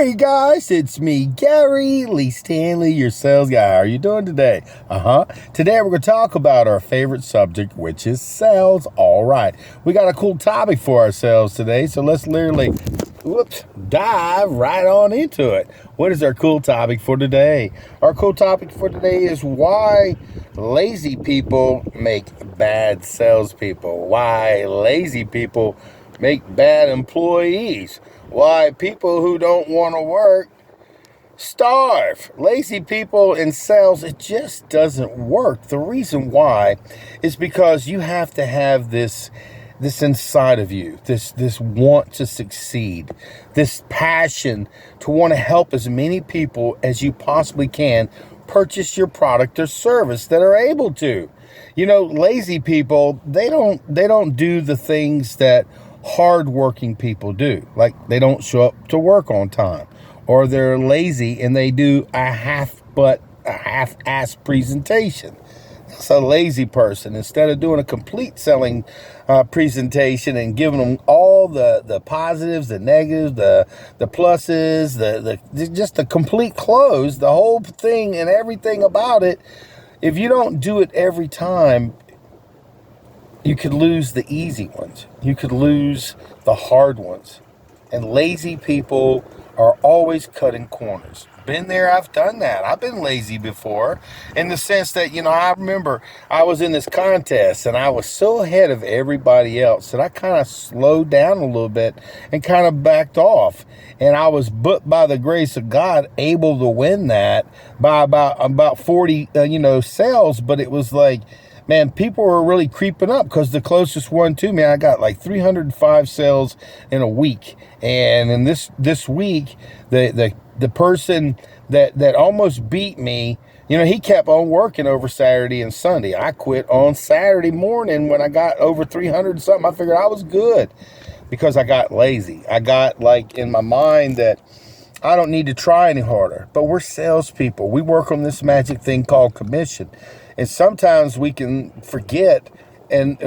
Hey guys, it's me, Gary Lee Stanley, your sales guy. How are you doing today? Today we're going to talk about our favorite subject, which is sales. All right. We got a cool topic for ourselves today, so let's literally dive right on into it. What is our cool topic for today? Our cool topic for today is why lazy people make bad salespeople. Why lazy people make bad employees. Why people who don't want to work starve. Lazy people in sales, it just doesn't work. The reason why is because you have to have this inside of you, this want to succeed, this passion to want to help as many people as you possibly can purchase your product or service that are able to. You know, lazy people, they don't do the things that hardworking people do. Like, they don't show up to work on time, or they're lazy and they do a half-ass presentation. That's a lazy person. Instead of doing a complete selling presentation and giving them all the positives, the negatives, the pluses, just the complete close, the whole thing and everything about it. If you don't do it every time, you could lose the easy ones. You could lose the hard ones. And lazy people are always cutting corners. Been there, I've done that. I've been lazy before, in the sense that, I remember I was in this contest and I was so ahead of everybody else that I kind of slowed down a little bit and kind of backed off. And I was, but by the grace of God, able to win that by about 40, sales. But it was like, man, people were really creeping up, because the closest one to me, I got like 305 sales in a week. And in this week, the person that almost beat me, he kept on working over Saturday and Sunday. I quit on Saturday morning when I got over 300 and something. I figured I was good because I got lazy. I got like in my mind that I don't need to try any harder. But we're salespeople. We work on this magic thing called commission. And sometimes we can forget and,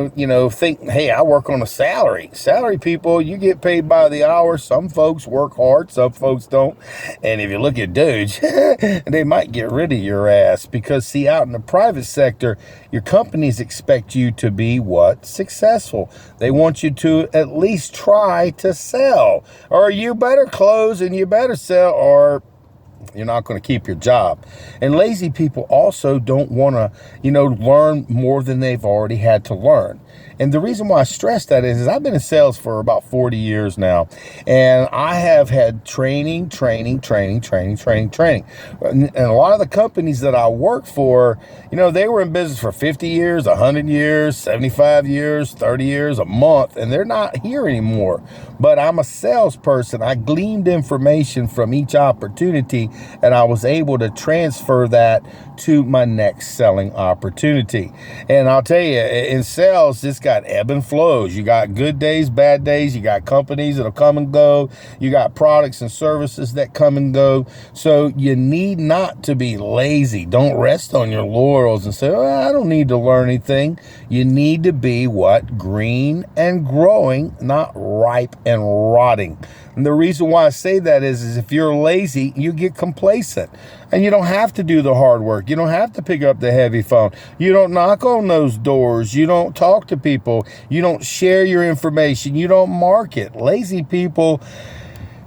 think, hey, I work on a salary. Salary people, you get paid by the hour. Some folks work hard, some folks don't. And if you look at Doge, they might get rid of your ass, because, see, out in the private sector, your companies expect you to be what? Successful. They want you to at least try to sell, or you better close and you better sell, or you're not going to keep your job. And lazy people also don't want to, learn more than they've already had to learn. And the reason why I stress that is I've been in sales for about 40 years now, and I have had training. And a lot of the companies that I work for, they were in business for 50 years, 100 years, 75 years, 30 years, a month, and they're not here anymore. But I'm a salesperson. I gleaned information from each opportunity, and I was able to transfer that to my next selling opportunity. And I'll tell you, in sales, it's got ebb and flows. You got good days, bad days. You got companies that'll come and go. You got products and services that come and go. So you need not to be lazy. Don't rest on your laurels and say, I don't need to learn anything. You need to be what? Green and growing, not ripe and rotting. And the reason why I say that is if you're lazy, you get complacent. And you don't have to do the hard work. You don't have to pick up the heavy phone. You don't knock on those doors. You don't talk to people. You don't share your information. You don't market. Lazy people,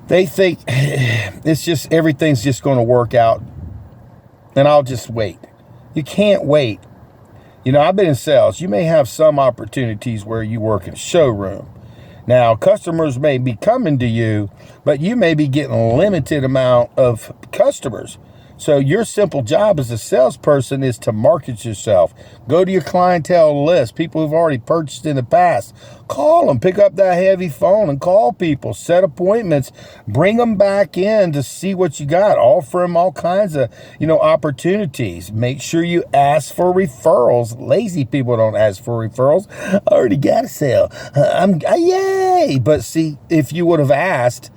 they think it's just, everything's just going to work out, and I'll just wait. You can't wait. I've been in sales. You may have some opportunities where you work in a showroom. Now, customers may be coming to you, but you may be getting a limited amount of customers. So your simple job as a salesperson is to market yourself. Go to your clientele list, people who've already purchased in the past. Call them, pick up that heavy phone and call people, set appointments, bring them back in to see what you got. Offer them all kinds of, opportunities. Make sure you ask for referrals. Lazy people don't ask for referrals. I already got a sale. Yay! But see, if you would have asked,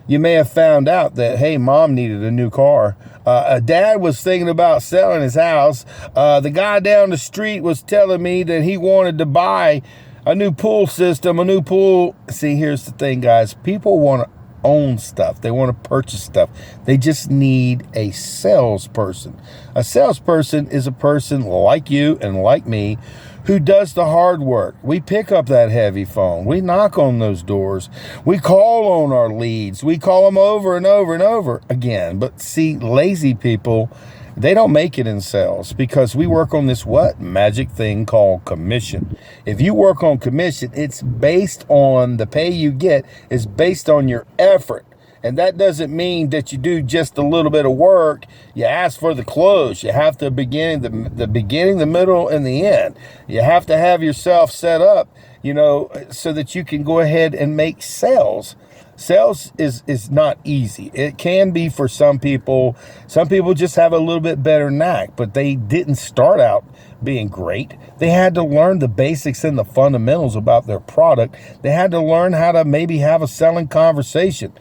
you may have found out that, hey, mom needed a new car. Dad was thinking about selling his house. The guy down the street was telling me that he wanted to buy a new pool system, a new pool. See, here's the thing, guys. People want own stuff. They want to purchase stuff. They just need a salesperson. A salesperson is a person like you and like me who does the hard work. We pick up that heavy phone. We knock on those doors. We call on our leads. We call them over and over and over again. But see, lazy people, they don't make it in sales because we work on this magic thing called commission. If you work on commission, it's based on the pay you get is based on your effort. And that doesn't mean that you do just a little bit of work. You ask for the close. You have to begin the beginning, the middle, and the end. You have to have yourself set up, so that you can go ahead and make sales. Sales is not easy. It can be for some people. Some people just have a little bit better knack, but they didn't start out being great. They had to learn the basics and the fundamentals about their product. They had to learn how to maybe have a selling conversation.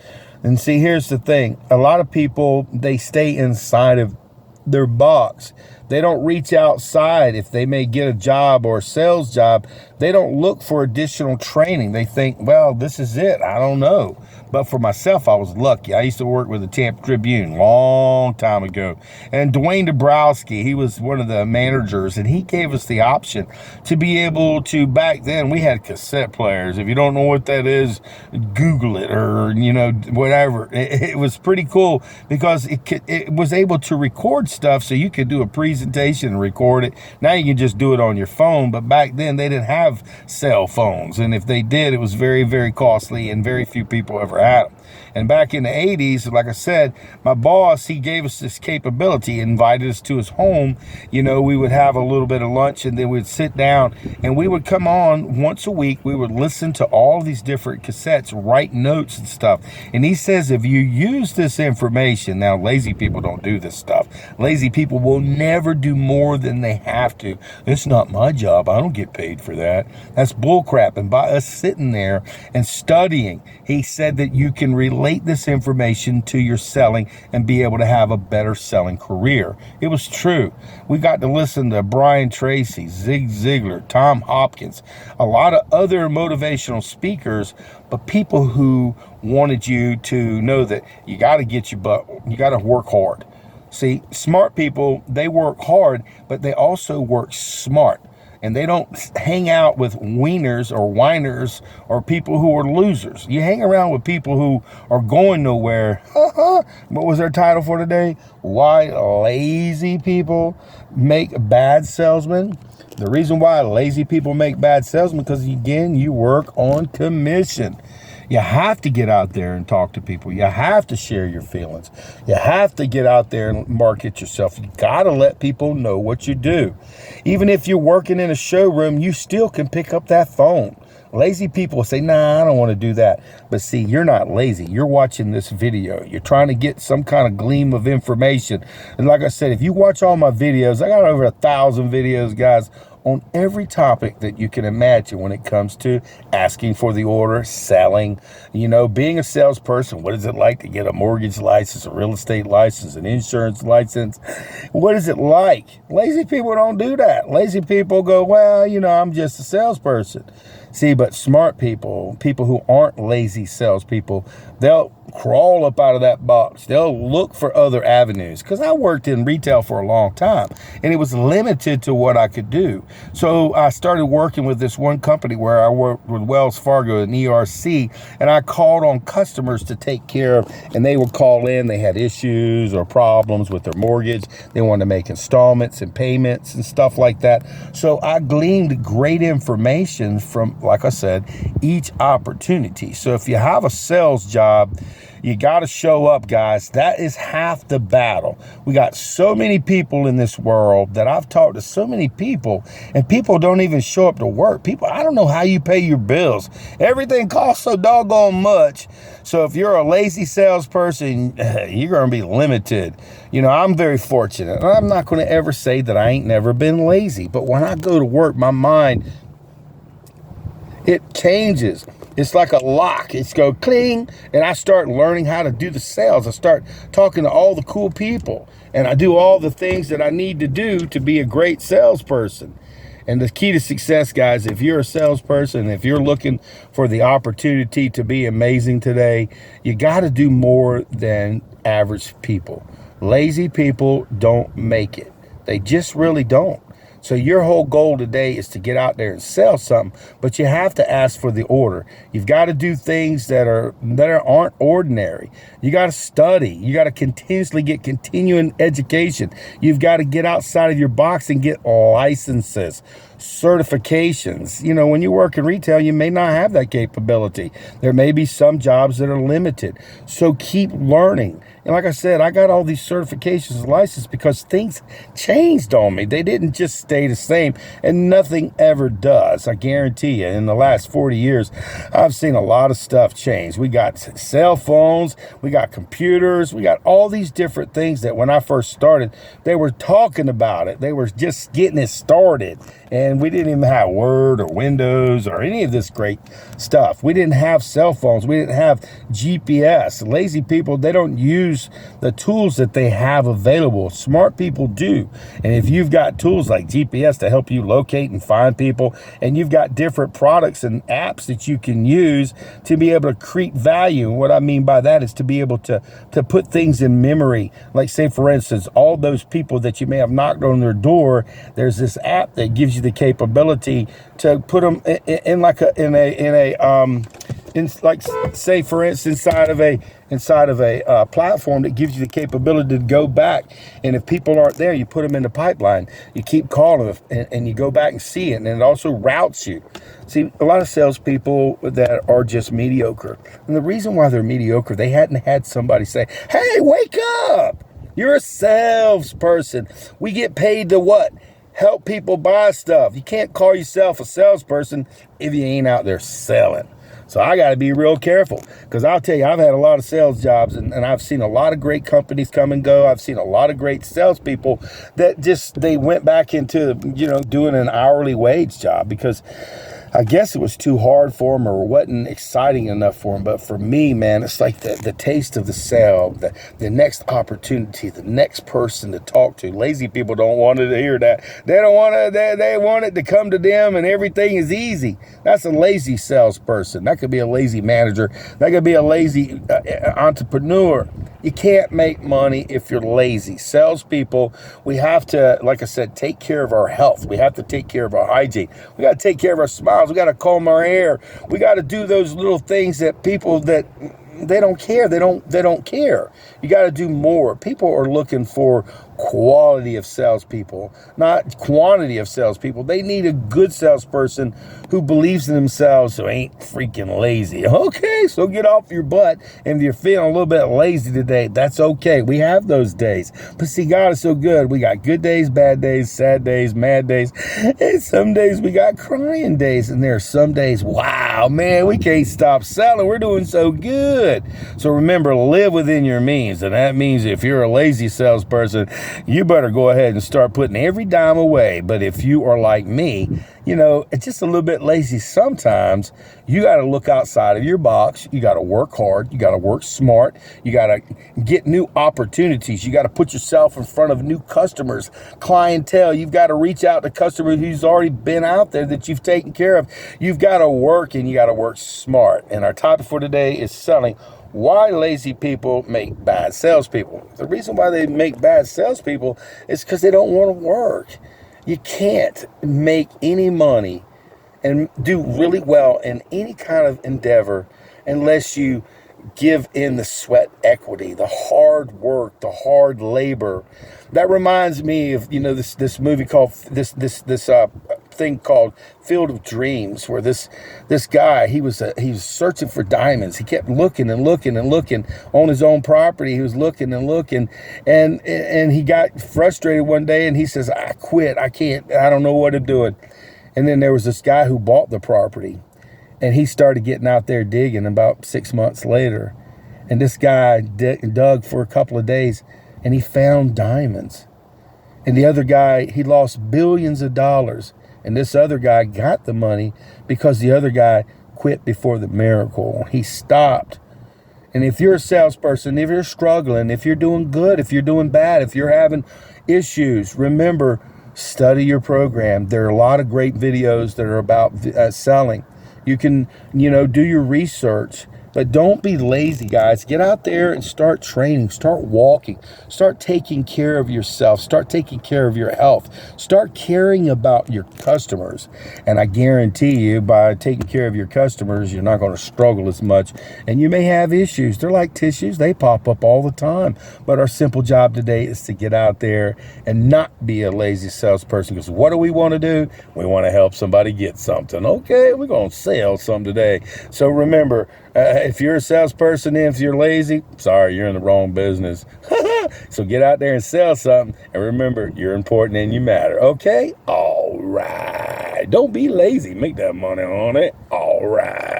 And see, here's the thing. A lot of people, they stay inside of their box. They don't reach outside. If they may get a job or a sales job, they don't look for additional training. They think, well, this is it. I don't know. But for myself, I was lucky. I used to work with the Tampa Tribune long time ago. And Dwayne Dabrowski, he was one of the managers, and he gave us the option to be able to, back then, we had cassette players. If you don't know what that is, Google it or, whatever. It was pretty cool because it was able to record stuff so you could do a presentation and record it. Now you can just do it on your phone, but back then they didn't have cell phones. And if they did, it was very, very costly, and very few people ever had them. And back in the 80s, like I said, my boss, he gave us this capability, invited us to his home. We would have a little bit of lunch, and then we'd sit down, and we would come on once a week. We would listen to all these different cassettes, write notes and stuff. And he says, if you use this information, now lazy people don't do this stuff. Lazy people will never do more than they have to. It's not my job. I don't get paid for that. That's bullcrap. And by us sitting there and studying, he said that you can relate this information to your selling and be able to have a better selling career. It was true. We got to listen to Brian Tracy, Zig Ziglar, Tom Hopkins, a lot of other motivational speakers, but people who wanted you to know that you got to get your butt, you got to work hard. See, smart people, they work hard, but they also work smart. And they don't hang out with wieners or whiners or people who are losers. You hang around with people who are going nowhere. What was their title for today? Why lazy people make bad salesmen. The reason why lazy people make bad salesmen, because again, you work on commission. You have to get out there and talk to people. You have to share your feelings. You have to get out there and market yourself. You got to let people know what you do. Even if you're working in a showroom, you still can pick up that phone. Lazy people say, nah, I don't want to do that. But see, you're not lazy. You're watching this video. You're trying to get some kind of gleam of information. And like I said, if you watch all my videos, I got over 1,000 videos, guys, on every topic that you can imagine when it comes to asking for the order, selling, being a salesperson. What is it like to get a mortgage license, a real estate license, an insurance license? What is it like? Lazy people don't do that. Lazy people go, well, I'm just a salesperson. See, but smart people, people who aren't lazy salespeople, they'll crawl up out of that box. They'll look for other avenues. Because I worked in retail for a long time, and it was limited to what I could do. So I started working with this one company where I worked with Wells Fargo and ERC, and I called on customers to take care of, and they would call in. They had issues or problems with their mortgage. They wanted to make installments and payments and stuff like that. So I gleaned great information from, like I said, each opportunity. So if you have a sales job, you got to show up, guys. That is half the battle. We got so many people in this world that I've talked to so many people, and people don't even show up to work. People, I don't know how you pay your bills. Everything costs so doggone much. So if you're a lazy salesperson, you're going to be limited. I'm very fortunate. I'm not going to ever say that I ain't never been lazy. But when I go to work, my mind, it changes. It's like a lock. It's go cling, and I start learning how to do the sales. I start talking to all the cool people, and I do all the things that I need to do to be a great salesperson. And the key to success, guys, if you're a salesperson, if you're looking for the opportunity to be amazing today, you got to do more than average people. Lazy people don't make it. They just really don't. So your whole goal today is to get out there and sell something, but you have to ask for the order. You've got to do things that aren't ordinary. You got to study. You got to continuously get continuing education. You've got to get outside of your box and get licenses, certifications. You know, when you work in retail, you may not have that capability. There may be some jobs that are limited. So keep learning. And like I said, I got all these certifications and licenses because things changed on me. They didn't just stay the same, and nothing ever does. I guarantee you, in the last 40 years, I've seen a lot of stuff change. We got cell phones, we got computers, we got all these different things that when I first started, they were talking about it. They were just getting it started. And we didn't even have Word or Windows or any of this great stuff. We didn't have cell phones. We didn't have GPS. Lazy people, they don't use the tools that they have available. Smart people do. And if you've got tools like GPS to help you locate and find people, and you've got different products and apps that you can use to be able to create value. And what I mean by that is to be able to put things in memory. Like, say, for instance, all those people that you may have knocked on their door, there's this app that gives you the capability to put them in like say for instance inside of a platform that gives you the capability to go back, and if people aren't there, you put them in the pipeline. You keep calling them and you go back and see it, and it also routes you. See, a lot of salespeople that are just mediocre, and the reason why they're mediocre, they hadn't had somebody say, "Hey, wake up! You're a salesperson. We get paid to what? Help people buy stuff. You can't call yourself a salesperson if you ain't out there selling." So I got to be real careful, because I'll tell you, I've had a lot of sales jobs, and I've seen a lot of great companies come and go. I've seen a lot of great salespeople that they went back into, doing an hourly wage job because I guess it was too hard for them or wasn't exciting enough for them. But for me, man, it's like the taste of the sale, the next opportunity, the next person to talk to. Lazy people don't want to hear that. They don't want to. They want it to come to them, and everything is easy. That's a lazy salesperson. That could be a lazy manager. That could be a lazy entrepreneur. You can't make money if you're lazy. Salespeople, we have to, like I said, take care of our health. We have to take care of our hygiene. We got to take care of our smiles. We got to comb our hair. We got to do those little things that people that they don't care. They don't care. You got to do more. People are looking for quality of salespeople, not quantity of salespeople. They need a good salesperson who believes in themselves, who ain't freaking lazy. Okay, so get off your butt. And if you're feeling a little bit lazy today, that's okay. We have those days. But see, God is so good. We got good days, bad days, sad days, mad days. And some days we got crying days. And there are some days, wow, man, we can't stop selling. We're doing so good. So remember, live within your means. And that means if you're a lazy salesperson, you better go ahead and start putting every dime away. But if you are like me, it's just a little bit lazy sometimes, you got to look outside of your box. You got to work hard. You got to work smart. You got to get new opportunities. You got to put yourself in front of new customers, clientele. You've got to reach out to customers who's already been out there that you've taken care of. You've got to work, and you got to work smart. And our topic for today is selling. Why lazy people make bad salespeople. The reason why they make bad salespeople is because they don't want to work. You can't make any money and do really well in any kind of endeavor unless you give in the sweat equity, the hard work, the hard labor. That reminds me of, this movie called this thing called Field of Dreams, where this guy, he was searching for diamonds. He kept looking and looking and looking on his own property. He was looking and looking, and he got frustrated one day, and he says, "I quit. I don't know what to do it." And then there was this guy who bought the property, and he started getting out there digging about 6 months later. And this guy dug for a couple of days, and he found diamonds. And the other guy, he lost billions of dollars. And this other guy got the money because the other guy quit before the miracle. He stopped. And if you're a salesperson, if you're struggling, if you're doing good, if you're doing bad, if you're having issues, remember, Study your program. There are a lot of great videos that are about selling. You can, do your research, but don't be lazy, guys. Get out there and start training, start walking, start taking care of yourself, start taking care of your health, start caring about your customers. And I guarantee you, by taking care of your customers, you're not going to struggle as much. And you may have issues. They're like tissues. They pop up all the time. But our simple job today is to get out there and not be a lazy salesperson. Because what do we want to do? We want to help somebody get something. Okay, we're going to sell something today. So remember, if you're a salesperson and if you're lazy, sorry, you're in the wrong business. So get out there and sell something. And remember, you're important and you matter. Okay? All right. Don't be lazy. Make that money on it. All right.